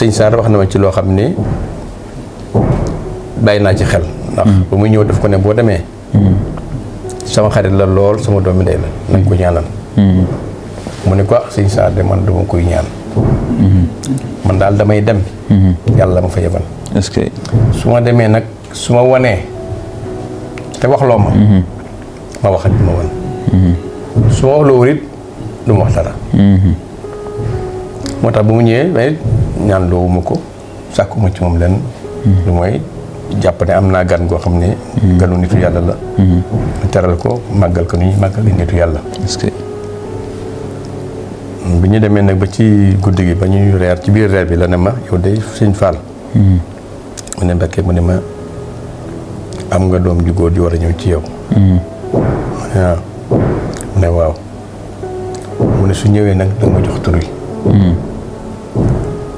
sëñ Saar wax na ma ci loo xam ni bàyyi naa ci xel ndax ba muy ñëw daf ko ne boo demee sama xarit la lool sama doomi ndey la nañ ko ñaanal mu ne ko sëñ Saar de man dama koy ñaan man daal damay dem yàlla ma fa yebal est-ce que su ma demee nag su ma wanee te waxloo ma ma wax ak ma wan su ma waxloo it du ma wax dara moo tax bu mu ñëwee may ñaan loowuma ko sàkkuma ci moom leen lu mooy jàpp ne am naa gan goo xam ne ganu nitu yàlla la teral ko màggal ko ni màggal li nitu yàlla est-ce que bi ñu demee nag ba ci guddi gi ba ñuy reer ci biir reer bi la ne ma yow de sëñ Fall mu ne Mbakke mu ne ma am nga doom ju góor ju war a ñëw ci yow waaw mu ne waaw mu ne su ñëwee nag da nga ma jox tur wi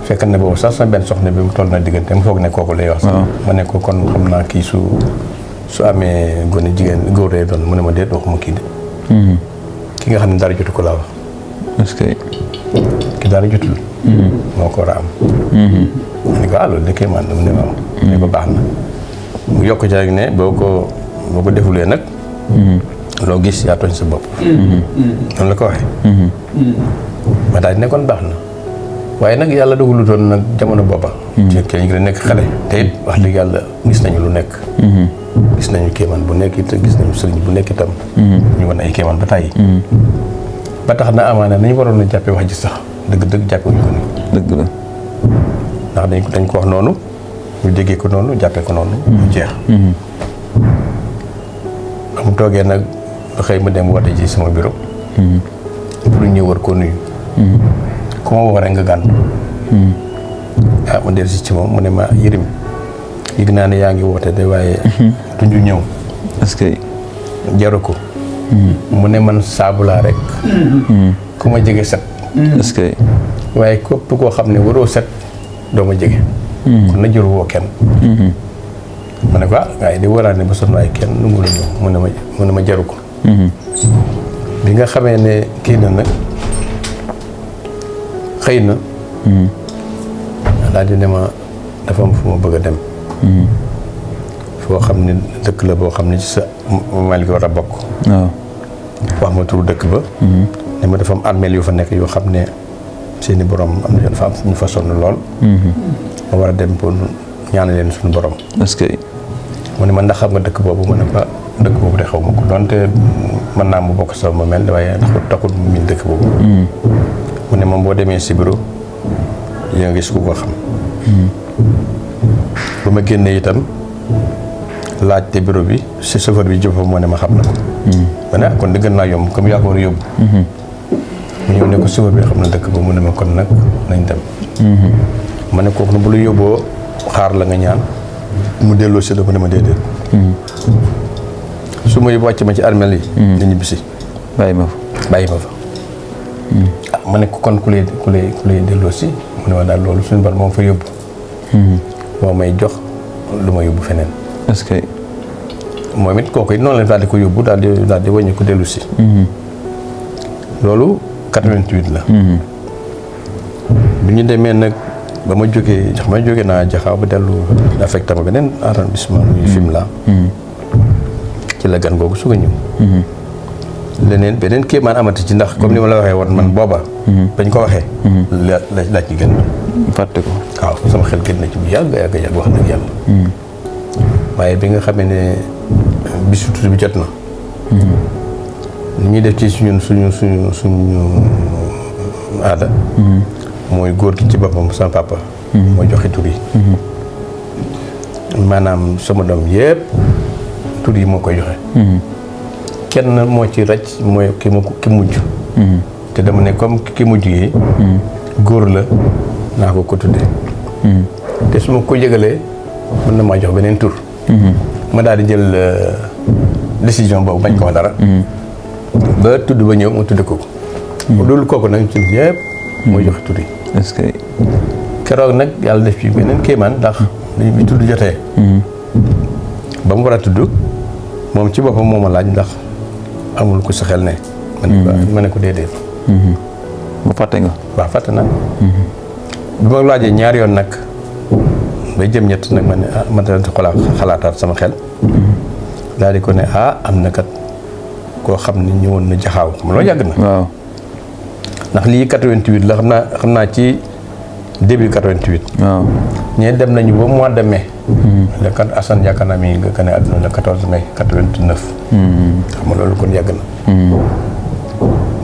fekk na boobu sax sama benn soxna bi mu toll na diggante mu foog ne kooku lay wax sax ma ne ko kon xam naa kii su amee gone jigéen góor lay doon mu ne ma déet waxuma kii de ki nga xam ne dara jotu ko laa wax est-ce que ki dara jotul moo ko war a am ma ne ko loolu de kéemaan la mu ne waaw mu ne ko baax na mu yokk ci rek ne boo ko defulee nag loo gis yaa tooñ sa bopp noonu la ko waxee ma daal di ne kon baax na waaye nag yàlla dogalu doon nag jamono booba ci kenn gi nekk xale te it wax dëgg yàlla gis nañu lu nekk gis nañu kéemaan bu nekk it gis nañu sëriñ bu nekk itam ñu wan ay kéemaan ba tàyyi ba tax na amaana nañu waroon a jàppe wax ji sax dëgg-dëgg jàppe wuñu ko ni dëgg la ndax dañ ko wax noonu ñu déggee ko noonu jàppee ko noonu mu jeex mu toogee nag xëy ma dem woote ji sama bureau pour ñëw war koo nuyu ku ma woo rek nga gànn ma del si ci moom mu ne ma Yërim yëg naa ne yaa ngi woote de waaye duñu ñëw est-ce que jaru ko mu ne man saabu laa rek ku ma jege set est-ce que waaye képp koo xam ne waroo set doo ma jege kon na jëru woo kenn ma ne ko waaye di waraat ne ba sonn waaye kenn nu mu la ñëw mu ne ma jaru ko bi nga xamee ne kii na nag xëy na daal di ne ma dafa am fu ma bëgg a dem foo xam ne dëkk la boo xam ne ci sa mal gi war a bokk waaw wax ma turu dëkk ba ne ma dafa am armeel yu fa nekk yoo xam ne seeni borom am na dafa am ñu fa sonn lool ma war a dem pour ñaanal leen suñu borom est-ce que mu ne ma ndax xam nga dëkk boobu ma ne ko dëkk boobu de xaw ma ko donte mën naa mu bokk sama mel waaye taxul mu miin dëkk boobu mu ne moom boo demee si bureau yaa ngi gis ku ko xam ba ma génnee itam laajte bureau bi si chauffeur bi jëfam moo ne ma xam na ko ma ne kon di gën naa yomb comme yaa ko war a yóbbu mu ñëw ne ko chauffeur bi xam na dëkk ba mu ne ma kon nag nañ dem ma ne kooku bu la yóbboo xaar la nga ñaan mu delloo si la mu ne ma déedéet su ma yóbbu wàcc ma ci armeel yi na ñibbisi bàyyi ma fa ma ne ko kon ku lay delloo si mu ne ma daal loolu suñu bar moom fa yóbbu moo may jox lu ma yóbbu feneen est-ce que moom it kooku it noonu la daal di ko yóbbu daal di wàññi ko dellu si loolu 88 la bi ñu demee nag ba ma jógee naa Jaxaaw ba dellu affecté ma beneen arrondissement muy Fimela ci la gan googu su ko ñëw leneen beneen kéemaan amati ci ndax comme ni ma la waxee woon man booba bañ ko waxee laaj ci gën fàtte ko waaw sama xel gën na ci bu yàgg wax dëgg yàlla waaye bi nga xamee ne bisu tudd bi jot na li ñuy def ci suñu aada mooy góor gi ci boppam sama papa mooy joxe tur yi maanaam sama doom yëpp tur yi moo koy joxe kenn moo ci rëcc mooy ki mujj te dama ne comme ki mujj yi góor la naa ko tuddee te su ma ko yëgalee mën na maa jox beneen tur ma daal di jël décision boobu bañ ko wax dara ba tudd ba ñëw mu tudde ko loolu kooku nag ci yëpp mooy joxe tur yi est-ce que keroog nag yàlla def ci beneen kéemaan ndax bi tudd jotee ba mu war a tudd moom ci boppam moo ma laaj ndax amul ku sa xel ne ma ne ko déedéet ba fàtte nga waaw fàtte naa bi ma laajee ñaari yoon nag bay jëm ñett nag ma ne ma dal di xalaataat sama xel daal di ko ne am na kat koo xam ne ñëwoon na jaxaaw xam loo yàgg na. waaw ndax lii 88 la xam naa ci début 88. waaw ñee dem nañu ba mois de mai. le kat Assane yaakaar naa mi nga gën a àdduna le 14 mai 89. xam nga loolu kon yàgg na.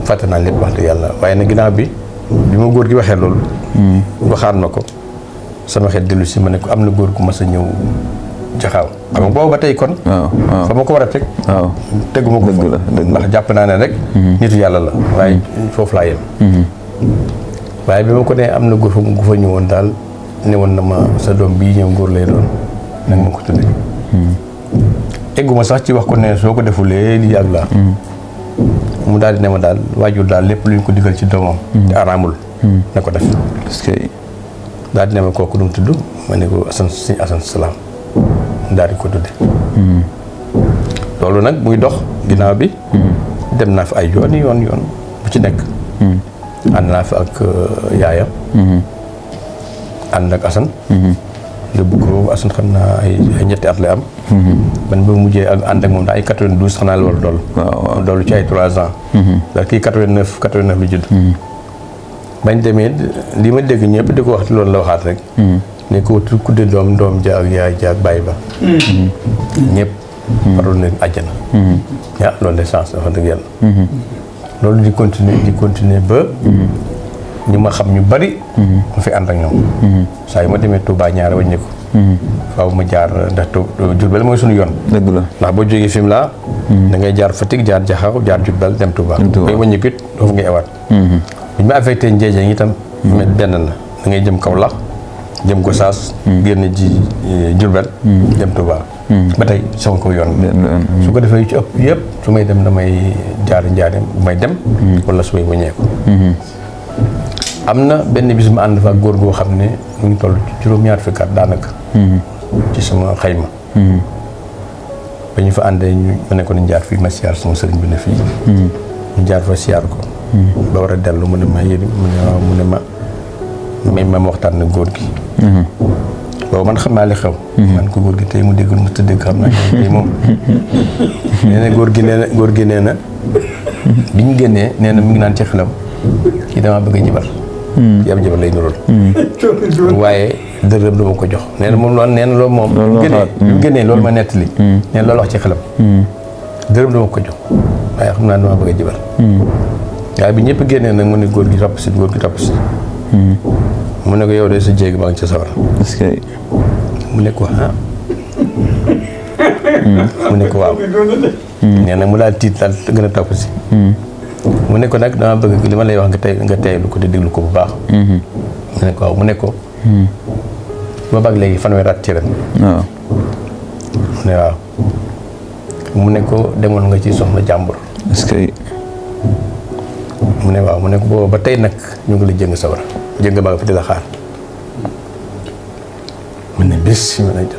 fàtte naa lépp wax dëgg yàlla waaye nag ginnaaw bi ma góor gi waxee loolu. waxaat ma ko sama xel dellu si ma ne ko am na góor gu mas a ñëw jaxaaw xam nga boobu ba tey kon. waaw fa ma ko war a teg. waaw teguma ko fa ndax jàpp naa ne rek. nitu yàlla la waaye foofu laa yem. waaye bi ma ko nee am na góor gu fa ñëwoon daal ne woon na ma sa doom bii ñëw góor lay doon nag ma ko tuddee. egguma sax ci wax ko ne soo ko defulee li yàgg laa. mu daal di ne ma daal waajur daal lépp lu ñu ko digal ci doomam. te araamul. na ko def. parce que daal di ne ma kooku nu mu tudd ma ne ko Assane Salaam daal di ko tudde loolu nag muy dox ginnaaw bi. dem naa fi ay yoon bu ci nekk. ànd naa fi ak yaayam. ànd ak Assane. yóbbu ko Assane xam naa ay ñetti at la am. man ba mujjee ak ànd ak moom daa ay 92 xanaa la war a dool. waaw doolu ci ay 3 ans. ndax kii 89 lu judd. bañ demee li ma dégg ñëpp di ko wax loolu la waxaat rek. ne ko kudde doom ja ak yaay ja ak bàyyi ba. ñëpp. waroon nañ àjjana. loolu de chance dafa dëgg yàlla. loolu di continuer ba. ñu ma xam ñu bari. ma fi ànd ak ñoom. saa yu ma demee Touba ñaare wañ ne ko. faaw ma jaar ndax Diourbel mooy suñu yoon. dëgg la ndax boo jógee Fimela. da ngay jaar Fatick jaar Jaxaaw jaar Diourbel dem Touba. ngay wañ it foofu ngay ewaat. bu ñu ma affecté Ndiédiène itam. benn la da ngay jëm Kaolack jëm Gossas. génn ji Diourbel. dem Touba. ba tey sama ko yoon. su ko defee ci ëpp yëpp su may dem damay jaar njaareem bu may dem. wala su may wëññeeku. am na benn bis ma ànd fa góor goo xam ne mu ngi toll ci juróom-ñaar fukki at daanaka. ci sama xayma. ba ñu fa àndee ma ne ko ni jaar fii ma siyaar sama sëriñ bi ne fii. ñu jaar fa siyaar ko. ba war a dellu mu ne ma yéen mu ne ma waxtaan na góor gi. boobu man xam naa li xew. man ko góor gi tey mu dégg mu te dégg xam naa tey moom. nee na góor gi nee na bi ñu génnee nee na mu ngi naan ci xelam kii damaa bëgg a jibar. kii am jibar lay nuróol. waaye dërëm dama ko jox nee na moom loolu nee na loolu moom. bi mu génnee loolu ma nettali. nee na loolu wax ci xelam. dërëm dama ko jox waaye xam naa damaa bëgg a jibar. waaye bi ñëpp génnee nag mu ne góor gi topp si. mu ne ko yow de sa jéeg maa ngi ca sawar. est-ce que. mu ne ko mu ne ko waaw. nee na mu daal tiit daal gën a topp si. mu ne ko nag dama bëgg li ma lay wax nga teylu ko te déglu ko bu baax. mu ne ko waaw mu ne ko. ba bag léegi fanweeri at ci ren. waaw. mu ne waaw. mu ne ko demoon nga ci soxna jàmbur. est-ce que. mu ne waaw mu ne ko booba ba tey nag ñu ngi la jëng sawar jëng ba nga fi di la xaar. mu ne bis ma lay def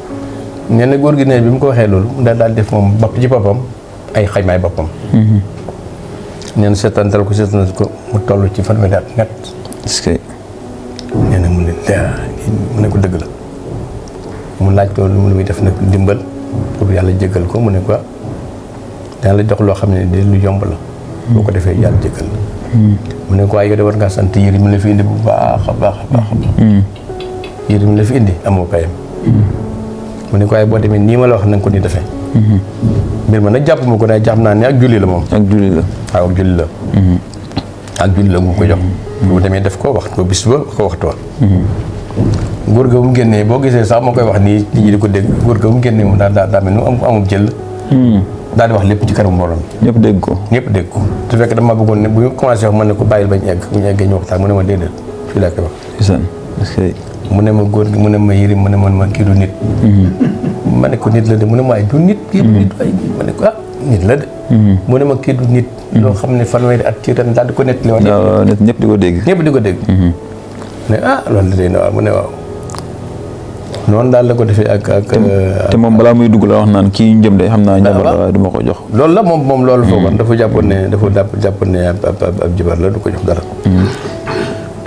nee na góor gi ne bi mu ko waxee loolu daal def moom bopp ci boppam ay xaymaay boppam. nee na seetantal ko mu toll ci fanweeri at net. est-ce que. nee na mu ne ko dëgg la mu laaj ko lu muy def nag dimbal pour yàlla jéggal ko mu ne ko dana la jox loo xam ne de lu yomb la. boo ko defee yàlla jéggal la. mu ne ko waaye yow de war ngaa sant yëri mi la fi indi bu baax a baax a baax. yëri mi la fi indi amoo payam. mu ne ko waaye boo demee nii ma la wax na nga ko ni defee. mbir ma nag jàpp ma ko daay jàpp naa ne ak julli la moom. ak julli la. waaw ak julli la. ak julli la mu ko jox. bu demee def ko wax ko bis ba ko waxtu wa. góor ga mu génnee boo gisee sax moo koy wax nii nit ñi di ko dégg góor ga mu génnee moom daa mel ni amul jël. daal di wax lépp ci kanam mbooloo mi. ñëpp dégg ko. ñëpp dégg ko su fekkee dama bëggoon ne bu ñu commencé wax man ne ko bàyyil bañ egg bu ñu eggee ñu waxtaan mu ne ma déedéet fii laa koy wax. est-ce que. mu ne ma góor gi mu ne ma yëri mu ne man kii du nit. ma ne ko nit la de mu ne ma waaye du nit. kii du nit waaye ma ne ko nit la de. mu ne ma kii du nit. loo xam ne fanweeri at ci ren daal di ko nettali wax. waaw nit ñëpp di ko dégg. ñëpp di ko dégg. ne loolu la day na waaw mu ne waaw. noonu daal la ko defee ak. te moom balaa muy dugg la wax naan kii ñu jëm de xam naa njaboot la waaye du ma ko jox. loolu la moom loolu foogoon dafa jàppoon ne ab jibar la du ko jox dara.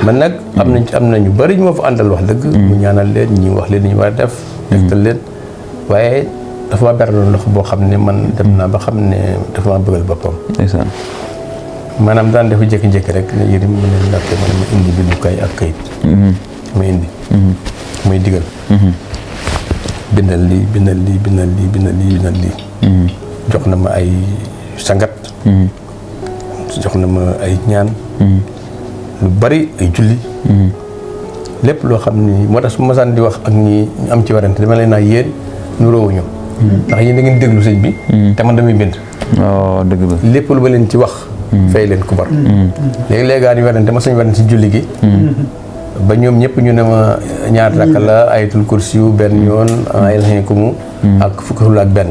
man nag am na ñu bari ñu ma fa àndal wax dëgg. mu ñaanal leen ñi wax leen ñu war a def. tegtal leen waaye dafa ma beraloon loxo boo xam ne man dem naa ba xam ne dafa ma bëggal boppam. ndeysaan. maanaam daan dafa jékki-jékki rek ne Yérim mu ne ndaxte man ma indi bindukaay ak kayit. ma indi. muy digal. bindal lii. jox na ma ay sangat. jox na ma ay ñaan. lu bari ay julli. lépp loo xam ni moo tax su ma masaan di wax ak ñi am ci warante dama leen naa yéen nuróowuñu. ndax yéen da ngeen déglu sëñ bi. te man damay bind. waaw dëgg la. lépp lu ma leen ci wax. fay leen ku bar. léegi-léegaa ñu warante ma sañ warante ci julli gi. ba ñoom ñëpp ñu ne ma ñaar rakk la ayatul kursi yu benn yoon ay alxekumu ak fukki xul ak benn.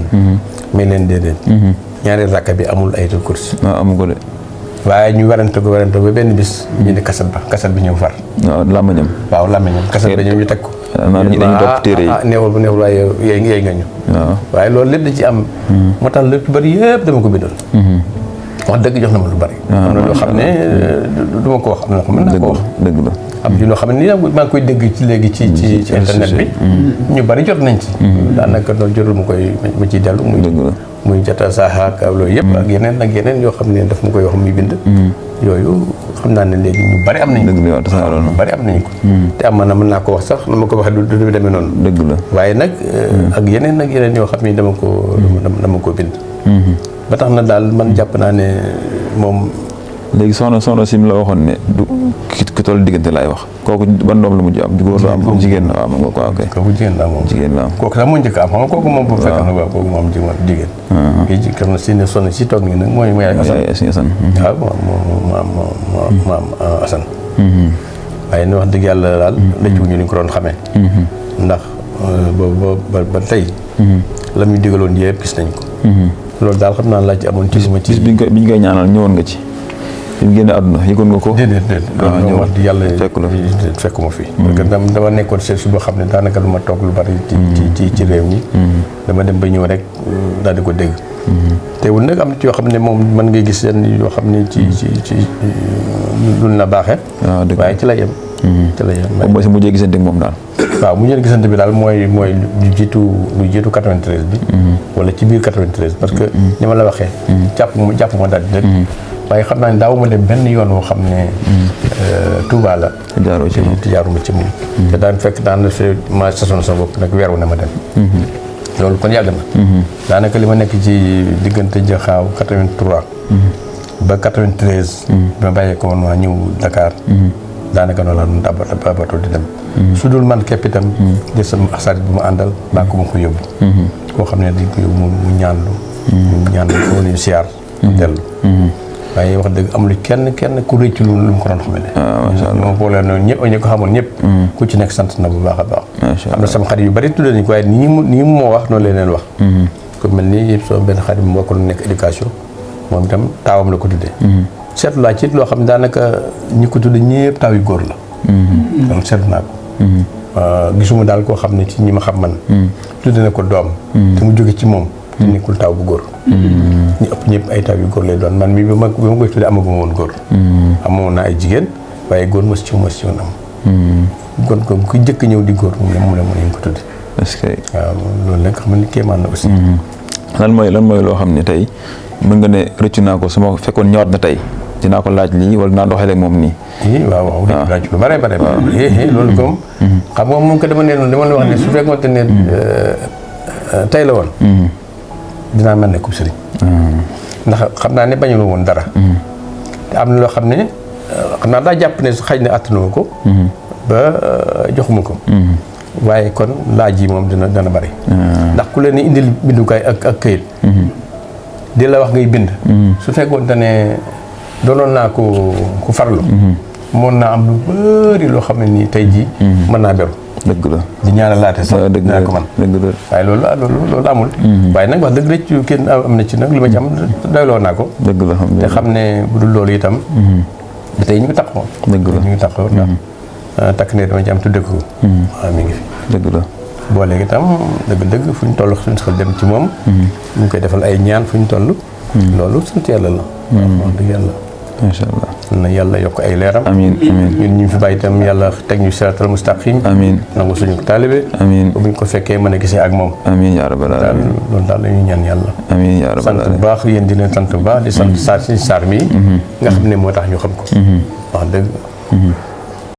mais leen déedéet. ñaari rakk bi amul ayatul kursi. waaw amu ko de. waaye ñu warante ko ba benn bis ñu ne kaset bi ñëw far. waaw làmmiñam. waaw làmmiñam kaset ba ñëw ñu teg ko. dañuy topp téere yi neexul waaye yeey nga ñu. waaw waaye loolu lépp da ci am. moo tax lépp bari yëpp dama ko bindoon. wax dëgg jox na ma lu bari. am na loo xam ne du ma ko wax am na loo xam ne mën naa ko wax. dëgg la. am ci loo xam ne nii maa ngi koy dégg ci léegi ci internet bi. ñu bari jot nañ ci. daanaka loolu jotul ma ciy dellu. muy jota saaxa ak loolu yëpp. ak yeneen yoo xam ne daf ma koy wax muy bind. yooyu xam naa ne léegi ñu bari am nañ ko. dëgg la waaw ñu bari am nañ ko. te am na mën naa ko wax sax nu ma ko waxee du demee noonu. dëgg la waaye nag ak yeneen yoo xam ne dama ko bind. ba tax na daal man jàpp naa ne moom. léegi soxna sim la waxoon ne du ki toll diggante laay wax kooku ban doom la mujj am góor la am jigéen la waaw ma nga ko ok. kooku jigéen la moom jigéen la am. kooku sax moo njëkk am xam nga kooku moom bu fekk na waaw kooku moom jigéen. kii ci kam na si ne sonn si toog nii nag mooy Assane. waaw moom am Assane. waaye ni wax dëgg yàlla daal lëccuwuñu ni ñu ko doon xamee. ndax boobu ba tey. la muy digaloon yëpp gis nañ ko. loolu daal xam naa laa ci amoon ci bis bi ñu koy ñaanal ñëwoon nga ci. fi mu génne àdduna yëgoon nga ko. déedéet loolu wax di yàlla fekkuma fi. parce que dama nekkoon seet boo xam ne daanaka du ma toog lu bari. ci réew mi. dama dem ba ñëw rek daal di ko dégg. teewul nag am na ci yoo xam ne moom mën ngay gis yenn yoo xam ne ci lu la baaxee. waaw dëgg waaye ci la yem. ci la yem mooy si mujjee gisante ak moom daal. waaw mujjee gisante bi daal mooy lu jiitu 93 bi. wala ci biir 93 parce que ni ma la waxee. jàpp ma daal di rek. waaye xam naa ne daaw ma dem benn yoon woo xam ne Touba la. jaaroo ci moom jaaruma ci moom. te daan fekk daan na fi ma sasoon sa bopp nag weeru na ma dem. loolu kon yàgg na. daanaka li ma nekk ci diggante Jaxaaw 83. ba 93. bi ma bàyyee ko woon waa ñëw Dakar. daanaka noonu laa doon dabatoo di dem. su dul man képp itam. jël sama xasaat bu ma àndal baa ko ma ko yóbbu. koo xam ne dañ ko yóbbu mu ñaanlu. mu ñaanlu foo ñu siyaar. dellu. waaye wax dëgg amul kenn ku rëcc lu mu ko doon xamee. macha allah moom boole noonu ñëpp ñu ko xamoon ñëpp. ku ci nekk sant na bu baax a baax. macha allah am na sama xarit yu bari tuddee nañu ko waaye nii mu moo wax noonu leen wax. ku mel ni soo benn xarit mu bokkul nekk éducation moom itam taawam la ko tuddee. seetlu laa ci loo xam ne daanaka ñi ko tuddee ñëpp taaw yu góor la. donc seetlu naa ko. gisuma daal koo xam ne ci ñi ma xam man. tuddee na ko doom. te mu jóge ci moom. te nekkul taw bu góor. ñu ëpp ñëpp ay taw yu góor lay doon man mii bi ma koy tuddee amaguma woon góor. amoon naa ay jigéen waaye góor mos ci woon am. kon ku njëkk ñëw di góor moom la mën ko tuddee. est-ce que waaw loolu nag xam ne kéemaan na aussi. lan mooy loo xam ne tey mën nga ne rëccu naa ko sama fekkoon ñëwaat na tey dinaa ko laaj lii wala dinaa doxalee moom nii. waaw laaj lu bare loolu comme. xam nga moom ko dama ne dama la wax ne su fekkoon ne tey la woon. dinaa mel ne comme sëriñ. ndax xam naa ne bañu la woon dara. te am na loo xam ne xam naa daa jàpp ne xëy na attanoo ko. ba joxuma ko. waaye kon laaj yi moom dana bari. ndax ku leen indil bindukaay ak këyit. di la wax ngay bind. su fekkoon ne doonoon naa ko farlu. mën naa am lu bari loo xam ne nii tey jii. mën naa beru. dëgg la di ñaanal laate sax dinaa ko man waaye loolu amul. waaye nag wax dëgg rëcc kenn am na ci nag li ma ci am doyloo naa ko. dëgg la te xam ne bu dul loolu itam. ba tey ñu ngi taxaw. dëgg la ñu ngi taxaw ndax takk ne dama ci am tudde ko. waaw mi ngi fi. dëgg la. boo léegi itam dëgg fu ñu toll suñu xel dem ci moom. ñu ngi koy defal ay ñaan fu ñu toll. loolu sant yàlla la. waaw wax dëgg yàlla. macha allah. na yàlla yokk ay leeram. amiin amiin. ñun ñu fi bàyyi itam yàlla teg ñu siraatal mustaqim. amiin. nangu suñu taalibe. amiin. bu ñu ko fekkee mën a gisee ak moom. amiin yaa rabbal daal aalamiin. loolu daal la ñuy ñaan yàlla. amiin yaa rabbal sant bu aalamiin. baax yéen di leen sant bu baax di sant Sarr mii. nga xam ne moo tax ñu xam ko. wax dëgg.